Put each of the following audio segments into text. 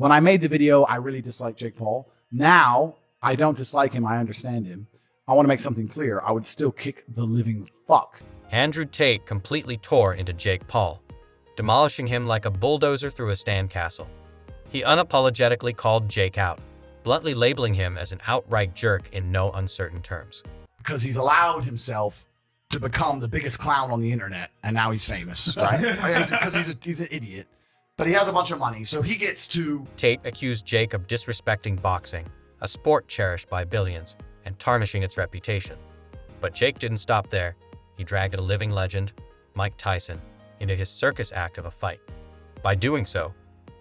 When I made the video, I really disliked Jake Paul. Now, I don't dislike him. I understand him. I want to make something clear. I would still kick the living fuck. Andrew Tate completely tore into Jake Paul, demolishing him like a bulldozer through a sandcastle. He unapologetically called Jake out, bluntly labeling him as an outright jerk in no uncertain terms. Because he's allowed himself to become the biggest clown on the internet, and now he's famous, right? Because he's an idiot. But he has a bunch of money, so he gets to... Tate accused Jake of disrespecting boxing, a sport cherished by billions, and tarnishing its reputation. But Jake didn't stop there. He dragged a living legend, Mike Tyson, into his circus act of a fight. By doing so,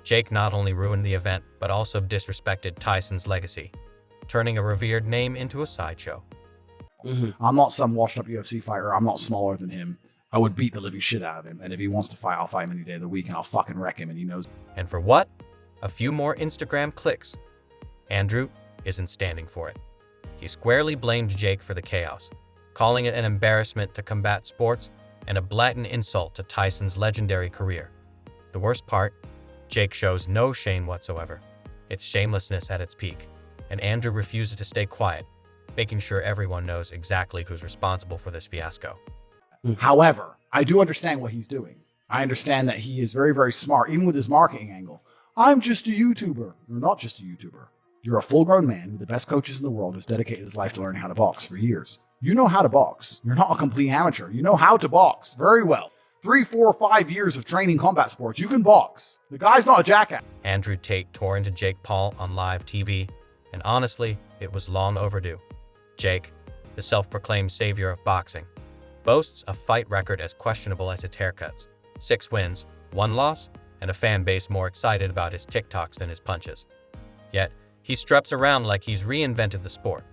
Jake not only ruined the event, but also disrespected Tyson's legacy, turning a revered name into a sideshow. I'm not some washed-up UFC fighter. I'm not smaller than him. I would beat the living shit out of him. And if he wants to fight, I'll fight him any day of the week, and I'll fucking wreck him, and he knows. And for what? A few more Instagram clicks. Andrew isn't standing for it. He squarely blamed Jake for the chaos, calling it an embarrassment to combat sports and a blatant insult to Tyson's legendary career. The worst part, Jake shows no shame whatsoever. It's shamelessness at its peak, and Andrew refuses to stay quiet, making sure everyone knows exactly who's responsible for this fiasco. However, I do understand what he's doing. I understand that he is very, very smart, even with his marketing angle. I'm just a YouTuber. You're not just a YouTuber. You're a full-grown man with the best coaches in the world who's dedicated his life to learning how to box for years. You know how to box. You're not a complete amateur. You know how to box very well. 3, 4, 5 years of training combat sports. You can box. The guy's not a jackass. Andrew Tate tore into Jake Paul on live TV, and honestly, it was long overdue. Jake, the self-proclaimed savior of boxing, boasts a fight record as questionable as its haircuts. 6 wins, 1 loss, and a fan base more excited about his TikToks than his punches. Yet, he struts around like he's reinvented the sport.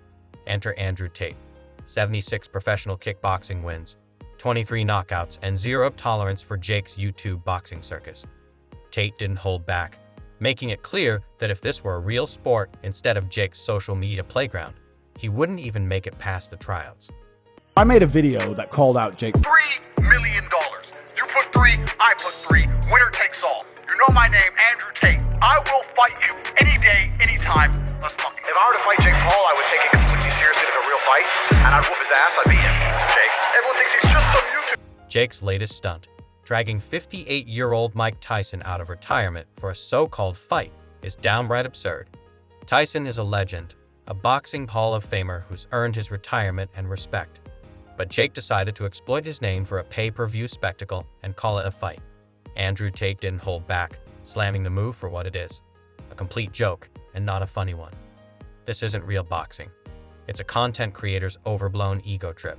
Enter Andrew Tate. 76 professional kickboxing wins, 23 knockouts, and zero tolerance for Jake's YouTube boxing circus. Tate didn't hold back, making it clear that if this were a real sport instead of Jake's social media playground, he wouldn't even make it past the tryouts. I made a video that called out Jake. $3 million. You put 3, I put 3. Winner takes all. You know my name, Andrew Tate. I will fight you any day, anytime. Let's fuck it. If I were to fight Jake Paul, I would take it completely seriously like a real fight, and I'd whoop his ass. I'd beat him. Jake. Everyone thinks he's just some YouTube. Jake's latest stunt, dragging 58-year-old Mike Tyson out of retirement for a so-called fight, is downright absurd. Tyson is a legend, a boxing Hall of Famer who's earned his retirement and respect. But Jake decided to exploit his name for a pay-per-view spectacle and call it a fight. Andrew Tate didn't hold back, slamming the move for what it is, a complete joke and not a funny one. This isn't real boxing. It's a content creator's overblown ego trip.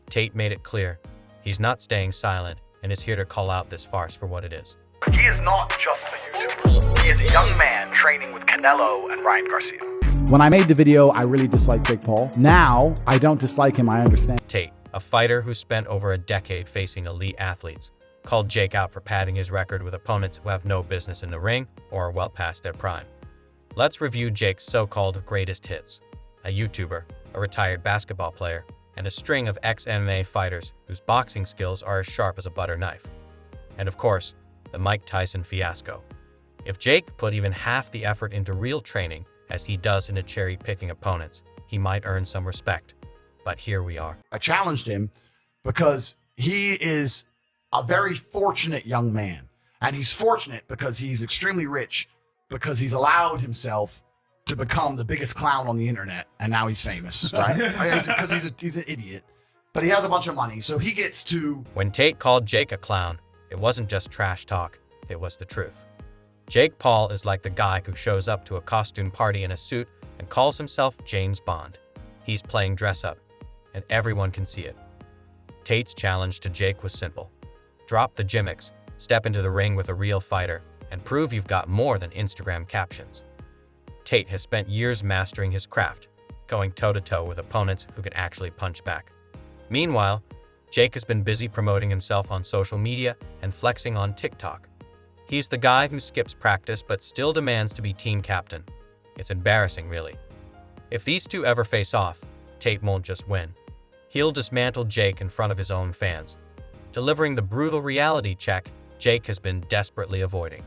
Tate made it clear he's not staying silent and is here to call out this farce for what it is. He is not just a YouTuber. He is a young man training with Canelo and Ryan Garcia. When I made the video, I really disliked Jake Paul. Now, I don't dislike him. I understand. Tate, a fighter who spent over a decade facing elite athletes, called Jake out for padding his record with opponents who have no business in the ring or are well past their prime. Let's review Jake's so-called greatest hits: a YouTuber, a retired basketball player, and a string of ex-MMA fighters whose boxing skills are as sharp as a butter knife. And of course, the Mike Tyson fiasco. If Jake put even half the effort into real training as he does into cherry-picking opponents, he might earn some respect. But here we are. I challenged him because he is a very fortunate young man. And he's fortunate because he's extremely rich, because he's allowed himself to become the biggest clown on the internet, and now he's famous, right? Because he's an idiot. But he has a bunch of money, so he gets to... When Tate called Jake a clown, it wasn't just trash talk, it was the truth. Jake Paul is like the guy who shows up to a costume party in a suit and calls himself James Bond. He's playing dress-up, and everyone can see it. Tate's challenge to Jake was simple. Drop the gimmicks, step into the ring with a real fighter, and prove you've got more than Instagram captions. Tate has spent years mastering his craft, going toe-to-toe with opponents who can actually punch back. Meanwhile, Jake has been busy promoting himself on social media and flexing on TikTok. He's the guy who skips practice but still demands to be team captain. It's embarrassing, really. If these two ever face off, Tate won't just win. He'll dismantle Jake in front of his own fans, delivering the brutal reality check Jake has been desperately avoiding.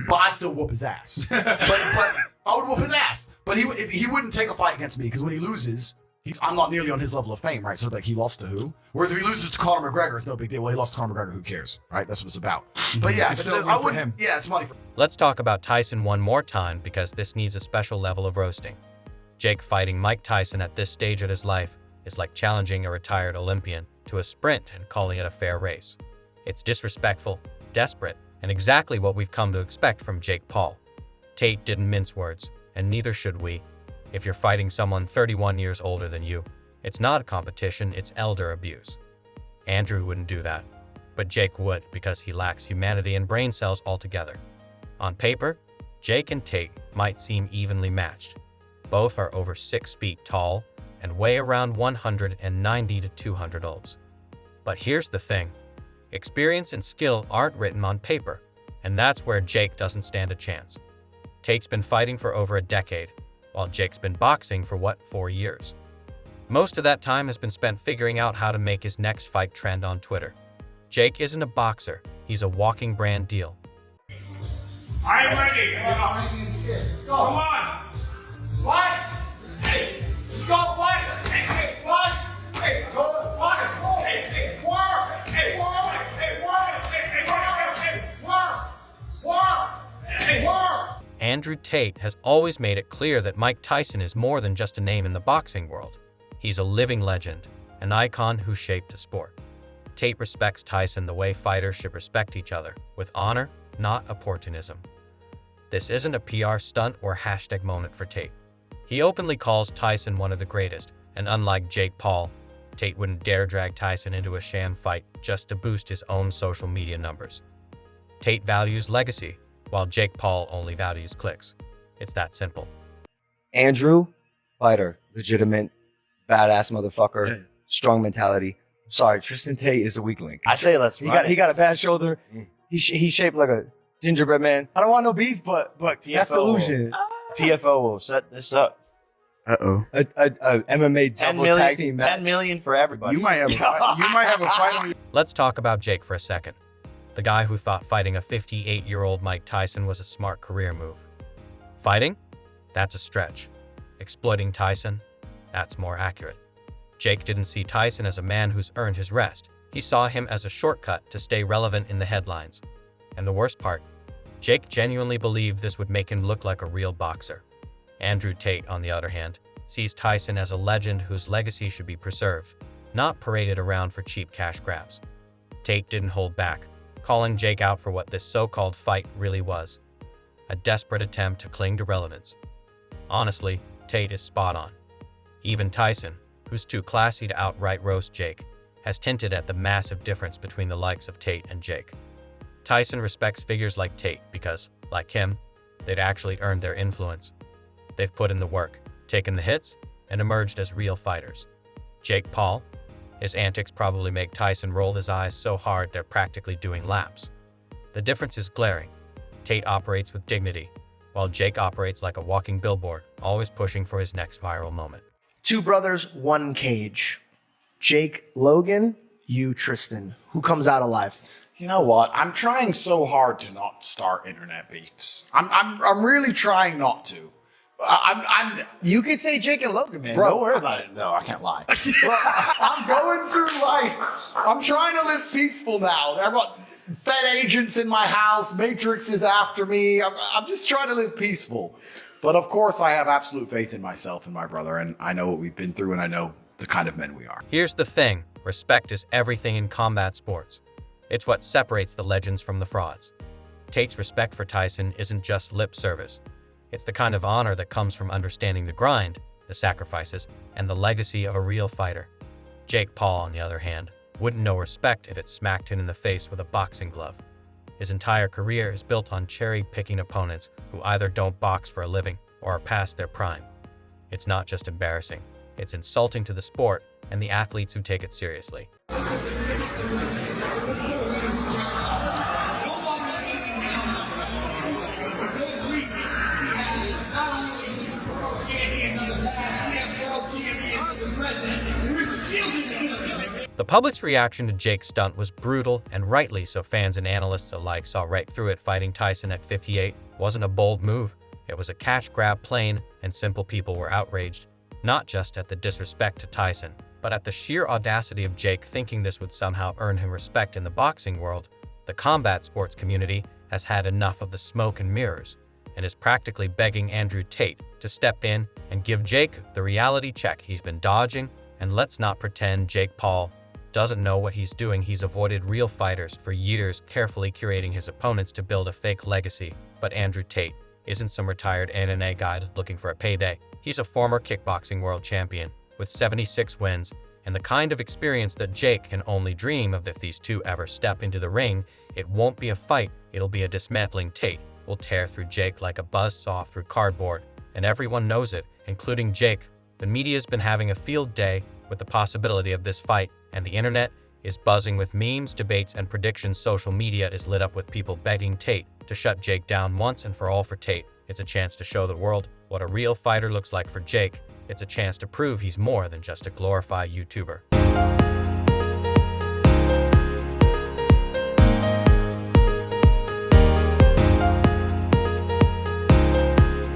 but I still whoop his ass. but I would whoop his ass. But he wouldn't take a fight against me because when he loses, I'm not nearly on his level of fame, right? So like he lost to who? Whereas if he loses to Conor McGregor, it's no big deal. Well, he lost to Conor McGregor, who cares, right? That's what it's about. But yeah, It's still money for him. Yeah, it's money for him. Let's talk about Tyson one more time because this needs a special level of roasting. Jake fighting Mike Tyson at this stage of his life is like challenging a retired Olympian to a sprint and calling it a fair race. It's disrespectful, desperate, and exactly what we've come to expect from Jake Paul. Tate didn't mince words, and neither should we. If you're fighting someone 31 years older than you, it's not a competition, it's elder abuse. Andrew wouldn't do that, but Jake would because he lacks humanity and brain cells altogether. On paper, Jake and Tate might seem evenly matched. Both are over 6 feet tall and weigh around 190 to 200 olds. But here's the thing. Experience and skill aren't written on paper, and that's where Jake doesn't stand a chance. Tate's been fighting for over a decade, while Jake's been boxing for 4 years. Most of that time has been spent figuring out how to make his next fight trend on Twitter. Jake isn't a boxer, he's a walking brand deal. I'm ready. Come on. What? Hey. Go fight. Hey. What? Hey. Go fight. Hey. Hey. Work. Hey. Work. Hey. Work. Hey. Work. Hey. Work. Work. Hey. Work. Andrew Tate has always made it clear that Mike Tyson is more than just a name in the boxing world. He's a living legend, an icon who shaped the sport. Tate respects Tyson the way fighters should respect each other, with honor, not opportunism. This isn't a PR stunt or hashtag moment for Tate. He openly calls Tyson one of the greatest, and unlike Jake Paul, Tate wouldn't dare drag Tyson into a sham fight just to boost his own social media numbers. Tate values legacy, while Jake Paul only values clicks. It's that simple. Andrew, fighter, legitimate, badass motherfucker, strong mentality. Sorry, Tristan Tate is a weak link. I say let's He got a bad shoulder. He's shaped like a gingerbread man. I don't want no beef, but that's delusion. PFO will set this up. Uh-oh. A MMA 10 double million, tag team match. 10 million for everybody. You might have a fight on your... Let's talk about Jake for a second. The guy who thought fighting a 58-year-old Mike Tyson was a smart career move. Fighting? That's a stretch. Exploiting Tyson? That's more accurate. Jake didn't see Tyson as a man who's earned his rest. He saw him as a shortcut to stay relevant in the headlines. And the worst part, Jake genuinely believed this would make him look like a real boxer. Andrew Tate, on the other hand, sees Tyson as a legend whose legacy should be preserved, not paraded around for cheap cash grabs. Tate didn't hold back, calling Jake out for what this so-called fight really was. A desperate attempt to cling to relevance. Honestly, Tate is spot on. Even Tyson, who's too classy to outright roast Jake, has hinted at the massive difference between the likes of Tate and Jake. Tyson respects figures like Tate because, like him, they'd actually earned their influence. They've put in the work, taken the hits, and emerged as real fighters. Jake Paul? His antics probably make Tyson roll his eyes so hard they're practically doing laps. The difference is glaring. Tate operates with dignity, while Jake operates like a walking billboard, always pushing for his next viral moment. Two brothers, one cage. Jake Logan, you Tristan. Who comes out alive? You know what? I'm trying so hard to not start internet beefs. I'm really trying not to. You could say Jake and Logan, man. Bro, Don't worry about it. No, I can't lie. Bro, I'm going through life. I'm trying to live peaceful now. I've got Fed agents in my house. Matrix is after me. I'm just trying to live peaceful. But of course, I have absolute faith in myself and my brother, and I know what we've been through, and I know the kind of men we are. Here's the thing. Respect is everything in combat sports. It's what separates the legends from the frauds. Tate's respect for Tyson isn't just lip service. It's the kind of honor that comes from understanding the grind, the sacrifices, and the legacy of a real fighter. Jake Paul, on the other hand, wouldn't know respect if it smacked him in the face with a boxing glove. His entire career is built on cherry-picking opponents who either don't box for a living or are past their prime. It's not just embarrassing, it's insulting to the sport and the athletes who take it seriously. The public's reaction to Jake's stunt was brutal, and rightly so. Fans and analysts alike saw right through it. Fighting Tyson at 58 wasn't a bold move. It was a cash grab, plain and simple. People were outraged, not just at the disrespect to Tyson, but at the sheer audacity of Jake thinking this would somehow earn him respect in the boxing world. The combat sports community has had enough of the smoke and mirrors and is practically begging Andrew Tate to step in and give Jake the reality check he's been dodging. And let's not pretend Jake Paul doesn't know what he's doing. He's avoided real fighters for years, carefully curating his opponents to build a fake legacy. But Andrew Tate isn't some retired MMA guy looking for a payday. He's a former kickboxing world champion with 76 wins and the kind of experience that Jake can only dream of. If these two ever step into the ring, it won't be a fight, it'll be a dismantling. Tate will tear through Jake like a buzzsaw through cardboard, and everyone knows it, including Jake. The media's been having a field day with the possibility of this fight, and the internet is buzzing with memes, debates, and predictions. Social media is lit up with people begging Tate to shut Jake down once and for all. For Tate, it's a chance to show the world what a real fighter looks like. For Jake, it's a chance to prove he's more than just a glorified YouTuber.